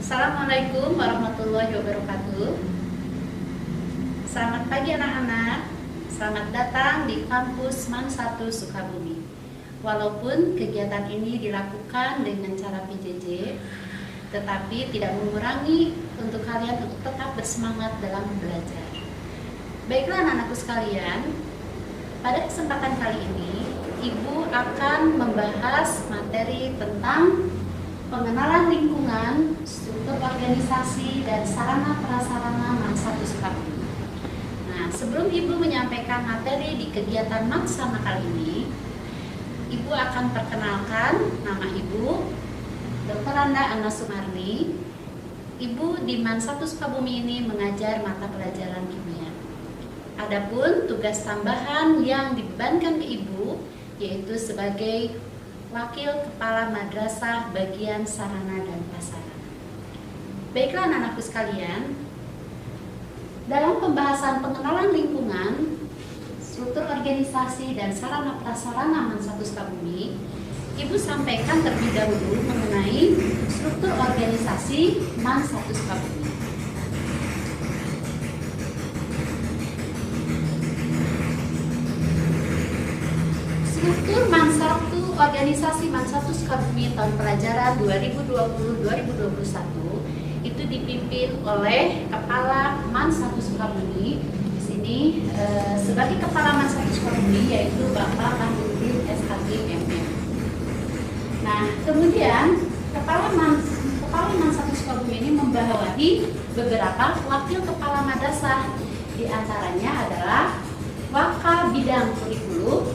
Assalamualaikum warahmatullahi wabarakatuh. Selamat pagi anak-anak. Selamat datang di kampus MAN 1 Sukabumi. Walaupun kegiatan ini dilakukan dengan cara PJJ, tetapi tidak mengurangi untuk kalian untuk tetap bersemangat dalam belajar. Baiklah anak-anakku sekalian, pada kesempatan kali ini Ibu akan membahas materi tentang pengenalan lingkungan, struktur organisasi, dan sarana prasarana MAN 1 Sukabumi. Nah, sebelum Ibu menyampaikan materi di kegiatan MAN sama kali ini, Ibu akan perkenalkan nama Ibu, Dr. Anda Anna Sumarni. Ibu di MAN 1 Sukabumi ini mengajar mata pelajaran kimia. Adapun tugas tambahan yang dibebankan ke Ibu yaitu sebagai Wakil Kepala Madrasah Bagian Sarana dan Prasarana. Baiklah anak-anakku sekalian, dalam pembahasan pengenalan lingkungan, struktur organisasi dan sarana prasarana MAN 1 Sukabumi, Ibu sampaikan terlebih dahulu mengenai struktur organisasi MAN 1 Sukabumi. Struktur MAN 1 organisasi MAN 1 Sukabumi tahun pelajaran 2020-2021 itu dipimpin oleh Kepala MAN 1 Sukabumi. Di sini sebagai Kepala MAN 1 Sukabumi yaitu Bapak Kahdudin SHG MM. Nah, kemudian Kepala MAN 1 Sukabumi ini membawahi beberapa wakil kepala madrasah. Di antaranya adalah Waka Bidang Kurikulum,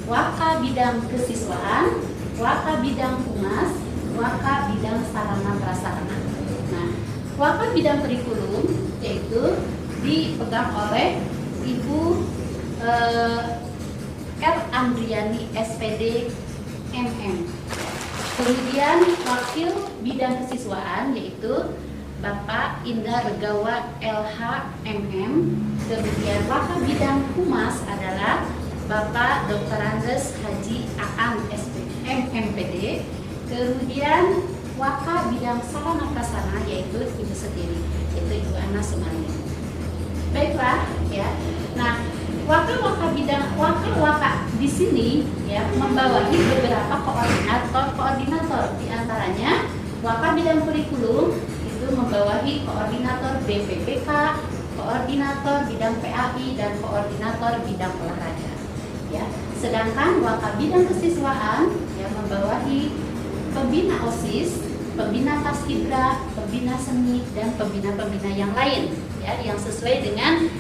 Waka Bidang Kesiswaan, Waka Bidang Humas, Waka Bidang Sarana Prasarana. Nah, Waka Bidang Kurikulum yaitu dipegang oleh Ibu R. Andriani SPD MM. Kemudian Wakil Bidang Kesiswaan yaitu Bapak Indah Regawa LH MM. Kemudian Waka Bidang Humas adalah Bapak Dr. Andes Haji Aan SPM MPD. Kemudian Waka Bidang Sarana Prasarana yaitu Ibu sendiri, yaitu Ibu Anna Sumarni. Baiklah ya. Nah, waka di sini ya membawahi beberapa koordinator. Di antaranya Waka Bidang Kurikulum itu membawahi koordinator BPPK, koordinator bidang PAI, dan koordinator bidang olahraga. Ya, sedangkan Waka Bidang Kesiswaan yang membawahi pembina OSIS, pembina paskibra, pembina seni, dan pembina-pembina yang lain ya, yang sesuai dengan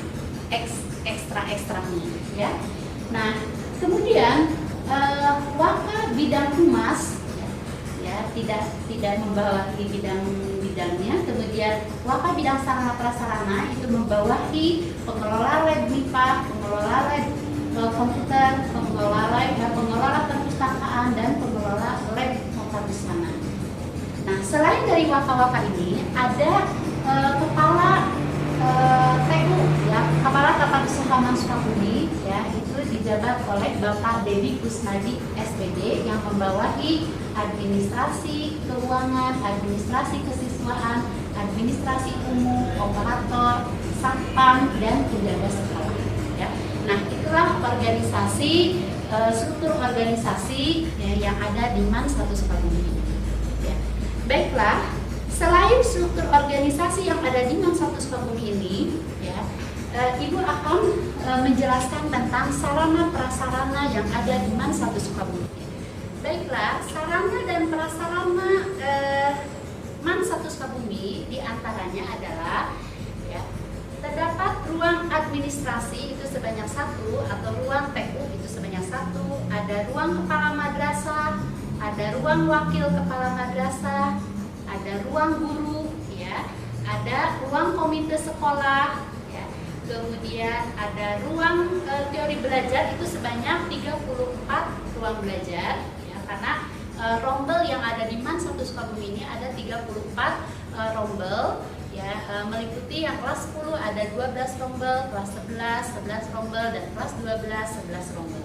ekstra-ekstranya ya. Nah, kemudian Waka Bidang Humas ya tidak membawahi bidang-bidangnya. Kemudian Waka Bidang Sarana Prasarana itu membawahi pengelola lab MIPA, pengelola lab komputer, pengelola perpustakaan, dan pengelola lab tata busana. Nah, selain dari waka-waka ini ada kepala TU ya, Kepala Tata Usaha MAN Sukabumi ya, itu dijabat oleh Bapak Dedi Kusnadi SPD yang membawahi administrasi keuangan, administrasi kesiswaan, administrasi umum, operator, satpam, dan penjaga sekolah ya. Nah, itulah organisasi struktur organisasi ya, yang ada di MAN 1 Sukabumi. Ya. Baiklah, selain struktur organisasi yang ada di MAN 1 Sukabumi ini, ya, Ibu akan menjelaskan tentang sarana prasarana yang ada di MAN 1 Sukabumi. Baiklah, sarana dan prasarana MAN 1 Sukabumi diantaranya adalah terdapat ruang administrasi itu sebanyak 1, atau ruang TU itu sebanyak 1, ada ruang kepala madrasah, ada ruang wakil kepala madrasah, ada ruang guru ya, ada ruang komite sekolah ya, kemudian ada ruang teori belajar itu sebanyak 34 ruang belajar ya, karena rombel yang ada di MAN 1 Sukabumi ini ada 34 rombel ya, meliputi yang kelas 10 ada 12 rombel, kelas 11 rombel, dan kelas 12 11 rombel.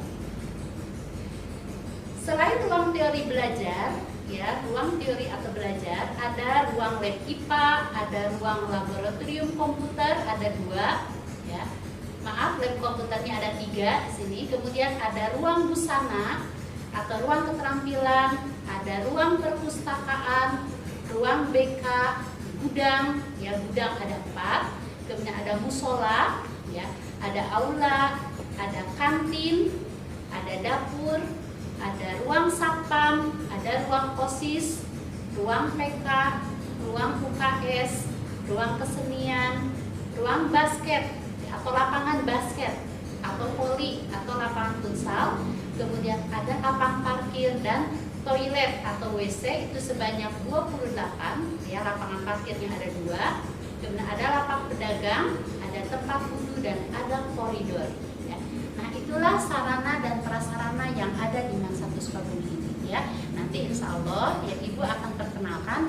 Selain ruang teori belajar ya, ruang teori atau belajar, ada ruang lab IPA, ada ruang laboratorium komputer, ada 2, ya. Maaf, lab komputernya ada 3 di sini. Kemudian ada ruang busana atau ruang keterampilan, ada ruang perpustakaan, ruang BK, gudang, ya, gudang ada 4. Kemudian ada musola, ya, ada aula, ada kantin, ada dapur, ada ruang satpam, ada ruang OSIS, ruang PK, ruang UKS, ruang kesenian, ruang basket atau lapangan basket atau voli atau lapangan futsal. Kemudian ada lapang parkir dan toilet atau WC, itu sebanyak 28, ya, lapangan parkirnya ada 2. Kemudian ada lapang pedagang, ada tempat wudhu, dan ada koridor, ya. Nah, itulah sarana dan prasarana yang ada di MAN 1 Sukabumi ini, ya. Nanti insya Allah, ya, Ibu akan perkenalkan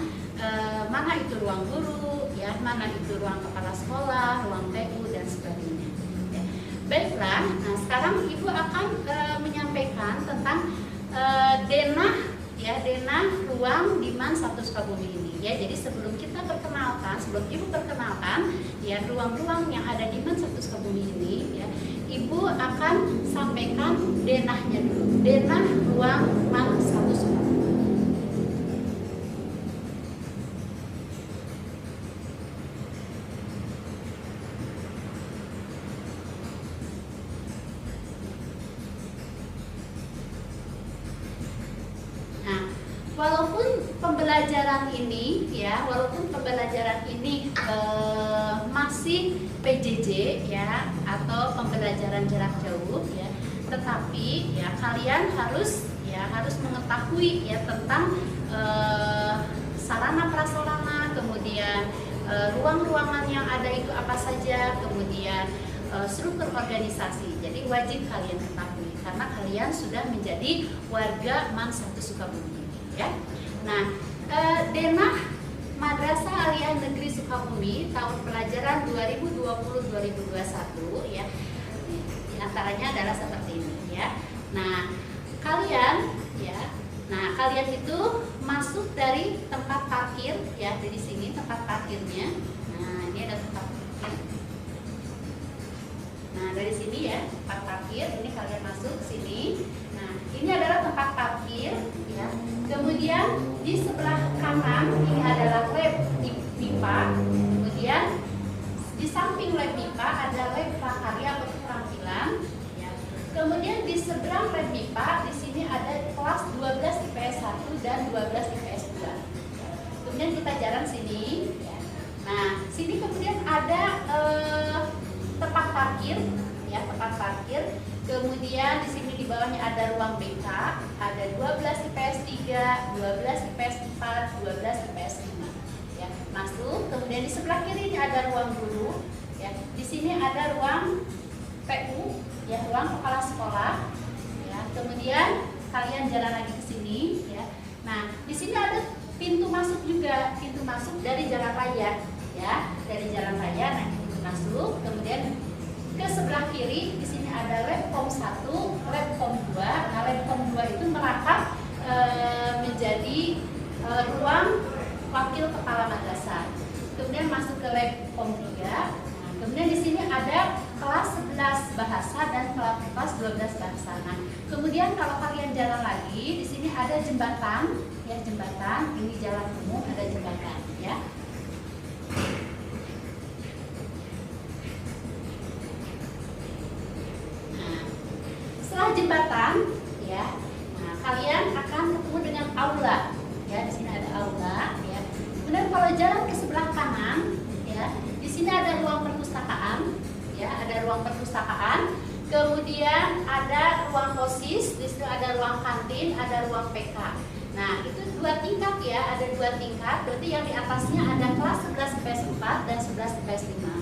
mana itu ruang guru, ya, mana itu ruang kepala sekolah, ruang TU, dan sebagainya, ya. Baiklah, nah sekarang Ibu akan menyampaikan tentang denah, ya, denah ruang di MAN 1 Sukabumi ini, ya. Jadi sebelum kita perkenalkan, sebelum Ibu perkenalkan, ya, ruang-ruang yang ada di MAN 1 Sukabumi ini, ya, Ibu akan sampaikan denahnya dulu, denah ruang MAN 1 Sukabumi. Walaupun pembelajaran ini, ya, masih PJJ, ya, atau pembelajaran jarak jauh, ya, tetapi, ya, kalian harus mengetahui, ya, tentang sarana prasarana, kemudian ruang-ruangan yang ada itu apa saja, kemudian struktur organisasi. Jadi wajib kalian ketahui karena kalian sudah menjadi warga MAN 1 Sukabumi, ya. Nah, denah Madrasah Aliyah Negeri Sukabumi tahun pelajaran 2020-2021, ya. Di antaranya adalah seperti ini, ya. Nah, kalian itu masuk dari tempat parkir, ya, dari sini tempat parkirnya. Nah, ini ada tempat parkir. Nah, dari sini, ya, tempat parkir. Ini kalian masuk ke sini. Nah, ini adalah tempat parkir, ya. Kemudian di sebelah kanan ini adalah lab MIPA. Kemudian di samping lab MIPA ada lab prakarya atau keterampilan, ya. Kemudian di seberang lab MIPA di sini ada kelas 12 IPS 1 dan 12 IPS 2. Kemudian kita jalan sini, ya. Nah, sini kemudian ada tempat parkir, ya, tempat parkir. Kemudian di sini di bawahnya ada ruang BK, ada 12 IPS 3, 12 IPS 4, 12 IPS 5. Ya, masuk. Kemudian di sebelah kiri ini ada ruang guru, ya. Di sini ada ruang PU, ya, ruang kepala sekolah, ya. Kemudian kalian jalan lagi ke sini, ya. Nah, di sini ada pintu masuk juga, pintu masuk dari jalan raya, ya, dari jalan raya. Nah, pintu masuk. Kemudian ke sebelah kiri di sini ada Labkom 1, Labkom 2. Nah, Labkom 2 itu merangkap menjadi ruang wakil kepala madrasah. Kemudian masuk ke Labkom 3. Nah, kemudian di sini ada kelas 11 bahasa dan kelas 12 bahasa. Nah, kemudian kalau kalian jalan lagi di sini ada jembatan, ya, jembatan. Ini jalan umum, ada jembatan, ya. Jembatan, ya. Nah, kalian akan ketemu dengan aula, ya. Di sini ada aula, ya. Kemudian kalau jalan ke sebelah kanan, ya, di sini ada ruang perpustakaan, ya, ada ruang perpustakaan. Kemudian ada ruang OSIS, di situ ada ruang kantin, ada ruang PK. Nah, itu 2 tingkat, ya, ada 2 tingkat. Berarti yang di atasnya ada kelas 11 IPS 4 dan 11 IPS 5.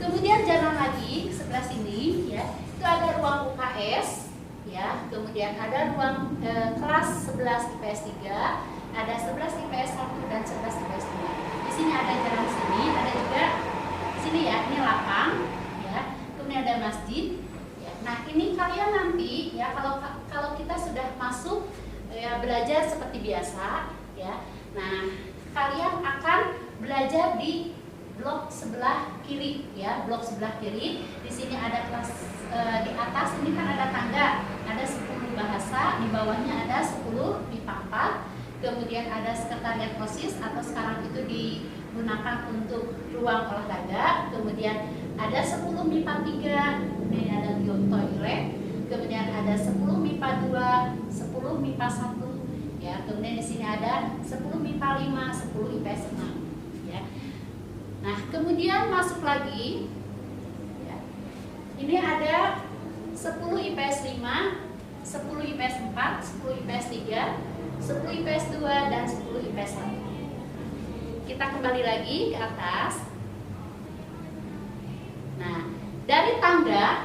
Kemudian jalan lagi ke sebelah sini, ya. Itu ada ruang UKS, ya. Kemudian ada ruang kelas 11 IPS 3, ada 11 IPS 1 dan 11 IPS 2. Di sini ada jalan sini, ada juga sini, ya, ini lapang, ya. Kemudian ada masjid, ya. Nah, ini kalian nanti, ya, kalau kita sudah masuk ya belajar seperti biasa ya. Nah, kalian akan belajar di blok sebelah kiri ya, blok sebelah kiri. Di sini ada kelas di atas ini kan ada tangga, ada 10 bahasa, di bawahnya ada 10 MIPA 4. Kemudian ada sekretariat OSIS atau sekarang itu digunakan untuk ruang olahraga. Kemudian ada 10 MIPA 3, kemudian ada toilet. Kemudian ada 10 MIPA 2, 10 MIPA 1 ya. Kemudian di sini ada 10 MIPA 5, 10 IPS 6 ya. Nah, kemudian masuk lagi ya. Ini ada 10 IPS 5, 10 IPS 4, 10 IPS 3, 10 IPS 2 dan 10 IPS 1. Kita kembali lagi ke atas. Nah, dari tangga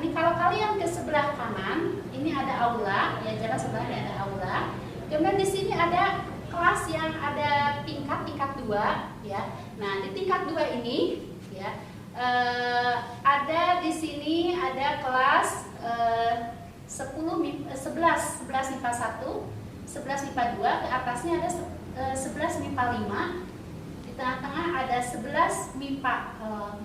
ini kalau kalian ke sebelah kanan, ini ada aula, ya jalan sebelahnya ada aula. Kemudian di sini ada kelas yang ada tingkat 2 ya. Nah, di tingkat 2 ini ya ada di sini ada kelas 11 MIPA 1, 11 MIPA 2, ke atasnya ada 11 MIPA 5. Di tengah-tengah ada 11 MIPA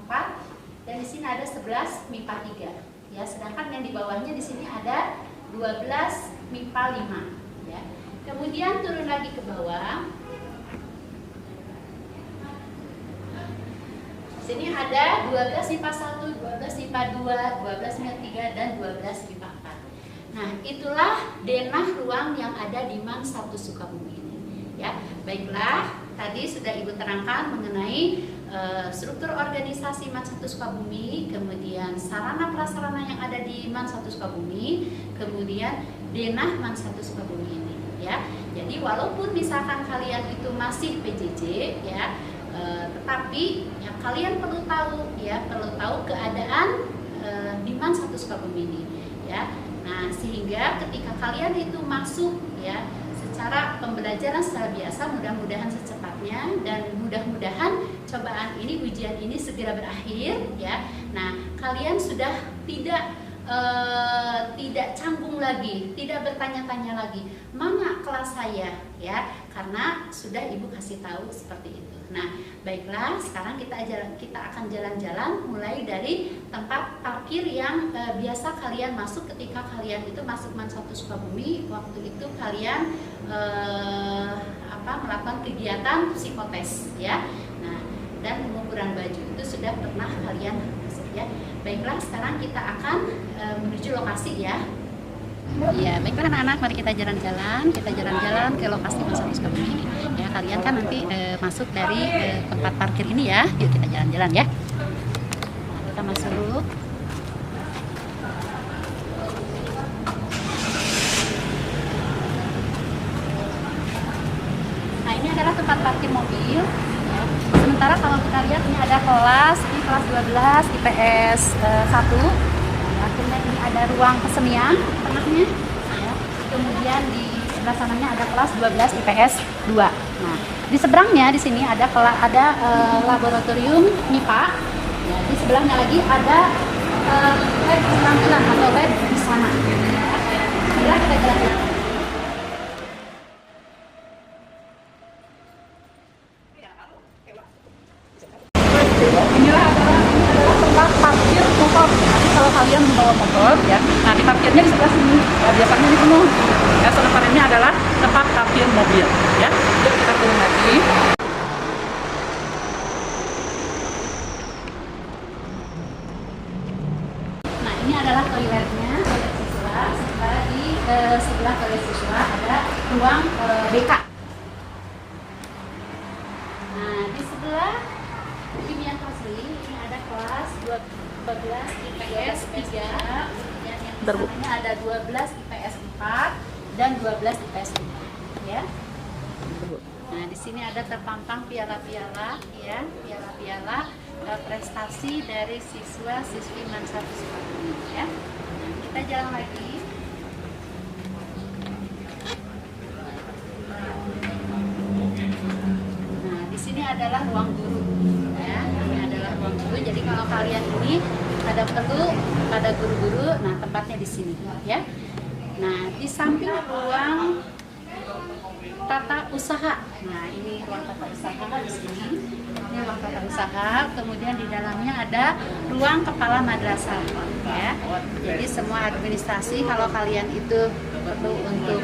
4 dan di sini ada 11 MIPA 3 ya. Sedangkan yang di bawahnya di sini ada 12 MIPA 5 ya. Kemudian turun lagi ke bawah. Sini ada 12 MIPA 1, 12 MIPA 2, 12 MIPA 3 dan 12 MIPA 4. Nah, itulah denah ruang yang ada di MAN 1 Sukabumi ini ya. Baiklah, tadi sudah Ibu terangkan mengenai struktur organisasi MAN 1 Sukabumi, kemudian sarana prasarana yang ada di MAN 1 Sukabumi, kemudian denah MAN 1 Sukabumi ini ya. Jadi walaupun misalkan kalian itu masih PJJ ya, tetapi ya kalian perlu tahu keadaan di MAN 1 Sukabumi ini ya. Nah, sehingga ketika kalian itu masuk ya secara pembelajaran secara biasa, mudah-mudahan secepatnya dan mudah-mudahan cobaan ini, ujian ini segera berakhir ya. Nah, kalian sudah tidak canggung lagi, tidak bertanya-tanya lagi mana kelas saya ya, karena sudah Ibu kasih tahu seperti itu. Nah, baiklah, sekarang kita akan jalan-jalan mulai dari tempat parkir yang biasa kalian masuk ketika kalian itu masuk MAN 1 Sukabumi. Waktu itu kalian melakukan kegiatan psikotes ya. Nah, dan pengukuran baju itu sudah pernah kalian masuk ya. Baiklah, sekarang kita akan menuju lokasi ya. Ya, baiklah anak-anak, mari kita jalan-jalan ke lokasi MAN 1 Sukabumi ini. Ya, kalian kan nanti masuk dari tempat parkir ini ya. Yuk kita jalan-jalan ya. Kita masuk. Nah, ini adalah tempat parkir mobil. Sementara kalau kita lihat ini ada kelas, ini kelas 12 IPS 1. Akhirnya ini ada ruang kesenian tengahnya ya. Kemudian di sebelah sananya ada kelas 12 IPS 2. Nah, di seberangnya di sini ada laboratorium MIPA. Ya, di sebelahnya lagi ada lab penampilan atau lab di sana. Ya, kita jalan-jalan. Inilah adalah tempat parkir motor. Jadi kalau kalian membawa motor ya, nah di parkirnya di sebelah sini. Ya, biasanya ini penuh. Ya, sementara ini adalah tempat parkir mobil. Ya, yuk kita turun lagi. Nah, ini adalah toiletnya, toilet siswa. Sementara di sebelah toilet siswa ada ruang BK. Nah, di sebelah kimia Kasri ini ada kelas 12 IPS 3, kemudian yang sebelahnya ada 12 IPS 4 dan 12 IPS 5 ya. Nah, di sini ada terpampang piala-piala ya, piala-piala prestasi dari siswa-siswi MAN 1 Sukabumi ya. Nah, kita jalan lagi. Nah, di sini adalah ruang guru. Ini adalah ruang guru. Jadi kalau kalian ini ada perlu pada guru-guru, nah tempatnya di sini ya. Nah, di samping ruang tata usaha. Nah, ini ruang tata usaha di sini. Ini ruang tata usaha. Kemudian di dalamnya ada ruang kepala madrasah. Ya. Jadi semua administrasi kalau kalian itu perlu untuk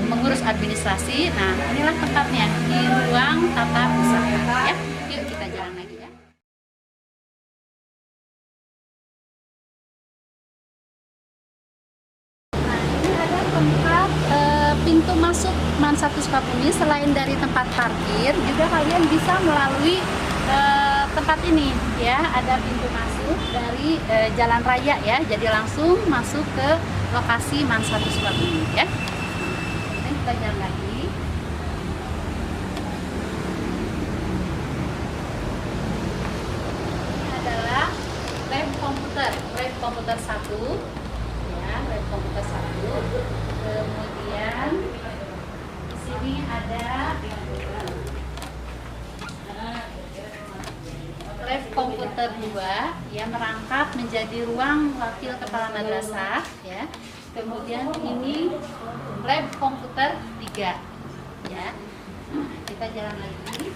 mengurus administrasi, nah inilah tempatnya di ruang tata usaha. Ya. Yuk kita jalan lagi ya. Tempat pintu masuk MAN 1 Sukabumi. Selain dari tempat parkir, juga kalian bisa melalui tempat ini ya. Ada pintu masuk dari jalan raya ya, jadi langsung masuk ke lokasi MAN 1 Sukabumi ya. Kemudian kita jalan lagi. Ini adalah lab komputer 1 ya, lab komputer 1. Kemudian di sini ada lab komputer 2 yang merangkap menjadi ruang wakil kepala madrasah ya. Kemudian ini lab komputer 3 ya. Nah, kita jalan lagi.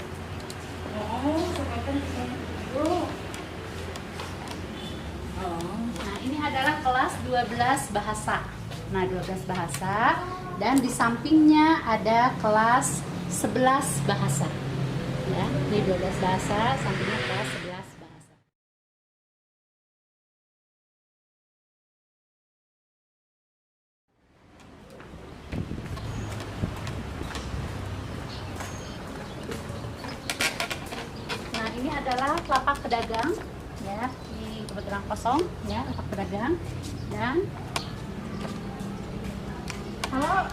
Nah, ini adalah kelas 12 bahasa. Nah, 12 bahasa, dan di sampingnya ada kelas 11 bahasa. Ya, ini 12 bahasa, sampingnya kelas 11 bahasa. Nah, ini adalah lapak pedagang ya. Ini kebetulan kosong ya, lapak pedagang. Dan kalau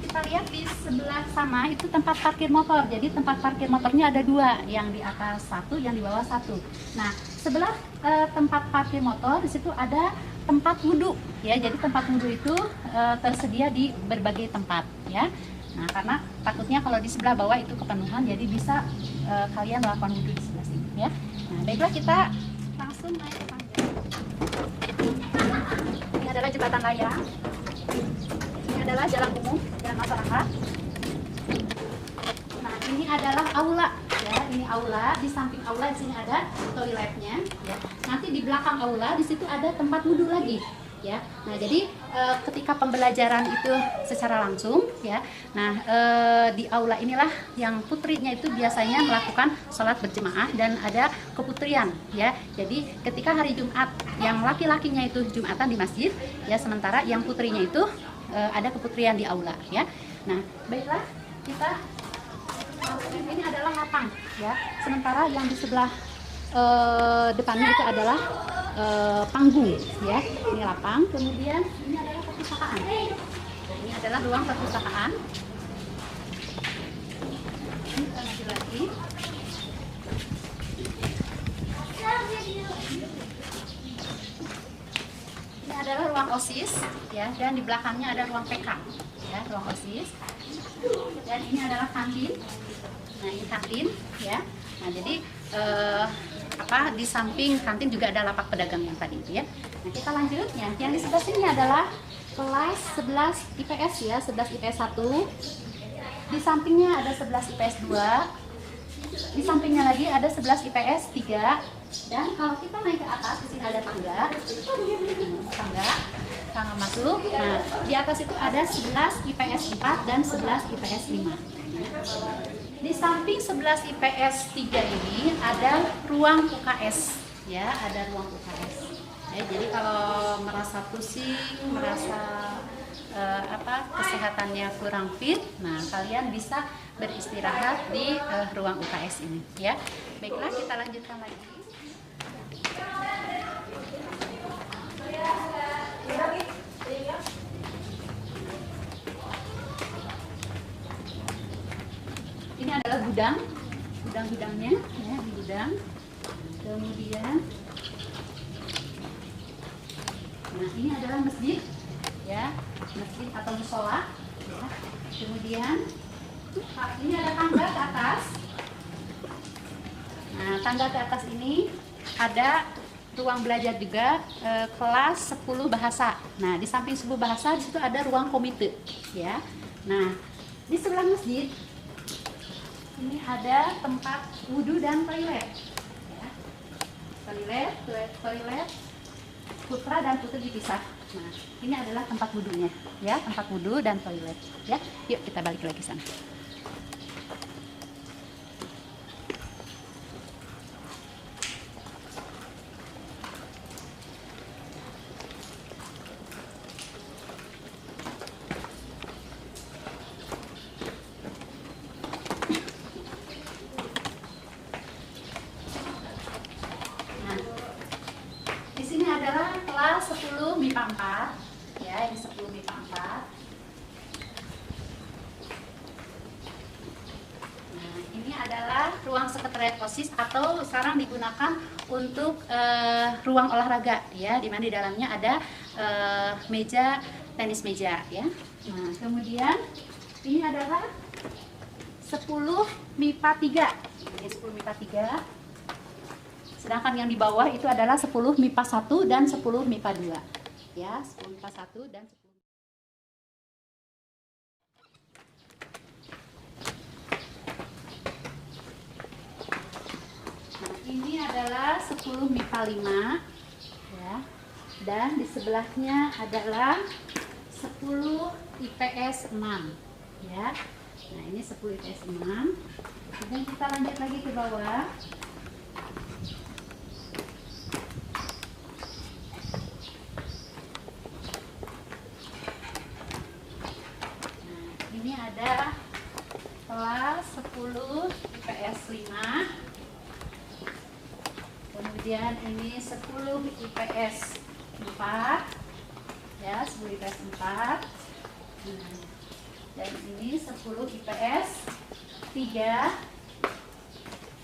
kita lihat di sebelah sana itu tempat parkir motor. Jadi tempat parkir motornya ada 2, yang di atas 1, yang di bawah 1. Nah, sebelah tempat parkir motor di situ ada tempat wudhu ya. Jadi tempat wudhu itu tersedia di berbagai tempat ya. Nah, karena takutnya kalau di sebelah bawah itu kepenuhan, jadi bisa kalian melakukan wudhu di sebelah sini ya. Nah, baiklah, kita langsung naik ke tangga. Ini adalah jembatan layang. Adalah jalan umum, jalan masyarakat. Nah, ini adalah aula ya. Ini aula. Di samping aula di sini ada toiletnya ya. Nanti di belakang aula di situ ada tempat wudhu lagi ya. Nah, jadi ketika pembelajaran itu secara langsung ya. Nah, di aula inilah yang putrinya itu biasanya melakukan sholat berjemaah dan ada keputrian ya. Jadi ketika hari Jumat yang laki-lakinya itu Jumatan di masjid ya, sementara yang putrinya itu ada keputrian di aula ya. Nah, baiklah, kita ini adalah lapang ya. Sementara yang di sebelah depannya itu adalah panggung ya. Ini lapang. Kemudian ini adalah perpustakaan. Ini adalah ruang perpustakaan. Ini kita lanjut lagi. Ini adalah ruang OSIS ya, dan di belakangnya ada ruang PK ya, ruang OSIS. Dan ini adalah kantin. Nah, ini kantin ya. Nah, jadi di samping kantin juga ada lapak pedagang yang tadi itu ya. Nah, kita lanjut ya. Yang di sebelah sini adalah kelas 11 IPS ya, 11 IPS 1. Di sampingnya ada 11 IPS 2. Di sampingnya lagi ada 11 IPS 3. Dan kalau kita naik ke atas, di sini ada tangga masuk. Nah, di atas itu ada 11 IPS 4 dan 11 IPS 5. Di samping 11 IPS 3 ini ada ruang UKS ya, ada ruang UKS. Ya, jadi kalau merasa pusing, merasa kesehatannya kurang fit, nah kalian bisa beristirahat di ruang UKS ini ya. Baiklah, kita lanjutkan lagi. Ini adalah gudang-gudangnya ya, di gudang. Kemudian nah, ini adalah masjid ya, masjid atau musola ya. Kemudian ini ada tangga ke atas. Nah, tangga ke atas ini ada ruang belajar juga kelas 10 bahasa. Nah, di samping 10 bahasa di situ ada ruang komite ya. Nah, di sebelah masjid ini ada tempat wudhu dan toilet ya. Toilet putra dan putri dipisah. Nah, ini adalah tempat wudhunya ya, tempat wudhu dan toilet ya. Yuk kita balik lagi sana. Adalah kelas 10 MIPA 4 ya, ini 10 MIPA 4. Nah, ini adalah ruang sekretariat OSIS atau sekarang digunakan untuk ruang olahraga ya, di mana di dalamnya ada meja tenis meja ya. Nah, kemudian ini adalah 10 MIPA 3. Ini 10 MIPA 3. Sedangkan yang di bawah itu adalah 10 MIPA 1 dan 10 MIPA 2. Ya, 10 MIPA 1 dan 10. Nah, ini adalah 10 MIPA 5 ya. Dan di sebelahnya adalah 10 IPS 6 ya. Nah, ini 10 IPS 6. Kemudian kita lanjut lagi ke bawah. Ini ada kelas 10 IPS 5. Kemudian ini 10 IPS 4 ya, 10 IPS 4. Dan ini 10 IPS 3,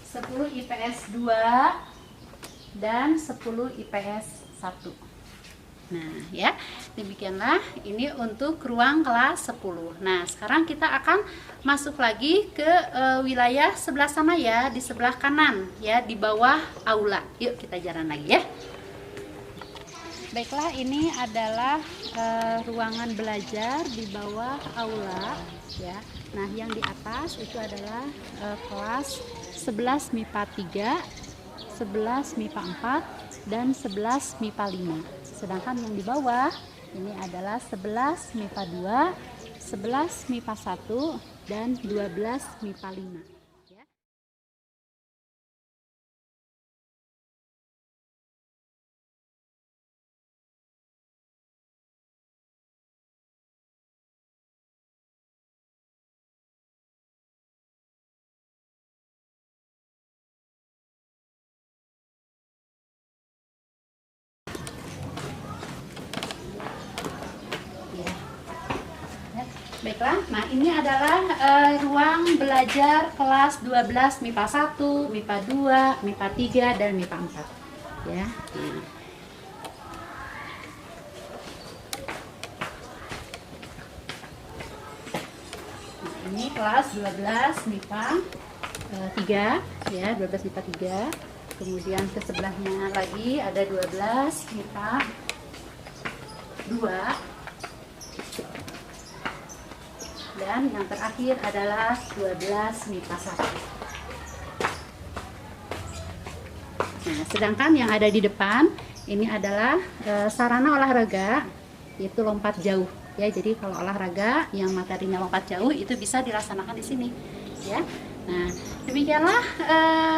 10 IPS 2 dan 10 IPS 1. Nah ya, demikianlah ini untuk ruang kelas 10. Nah, sekarang kita akan masuk lagi ke wilayah sebelah sana ya, di sebelah kanan ya, di bawah aula. Yuk kita jalan lagi ya. Baiklah, ini adalah ruangan belajar di bawah aula ya. Nah, yang di atas itu adalah kelas 11 MIPA 3, 11 MIPA 4 dan 11 MIPA 5. Sedangkan yang di bawah ini adalah 11 MIPA 2, 11 MIPA 1 dan 12 MIPA 5. Ya. Baiklah, nah ini adalah ruang belajar kelas 12 MIPA 1, MIPA 2, MIPA 3, dan MIPA 4 ya. Nah, ini kelas 12 MIPA 3 ya, 12 MIPA 3. Kemudian ke sebelahnya lagi ada 12 MIPA 2. Dan yang terakhir adalah 12 MIPA 1. Nah, sedangkan yang ada di depan ini adalah sarana olahraga, yaitu lompat jauh ya. Jadi kalau olahraga yang materinya lompat jauh itu bisa dilaksanakan di sini ya. Nah, demikianlah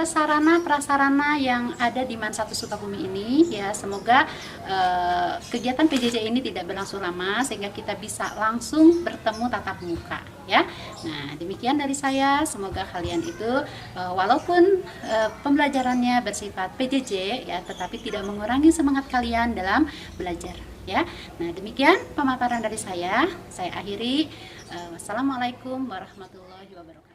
sarana prasarana yang ada di MAN 1 Sukabumi ini ya. Semoga kegiatan PJJ ini tidak berlangsung lama sehingga kita bisa langsung bertemu tatap muka ya. Nah, demikian dari saya. Semoga kalian itu walaupun pembelajarannya bersifat PJJ ya, tetapi tidak mengurangi semangat kalian dalam belajar ya. Nah, demikian pemaparan dari saya. Saya akhiri. Wassalamualaikum warahmatullahi wabarakatuh.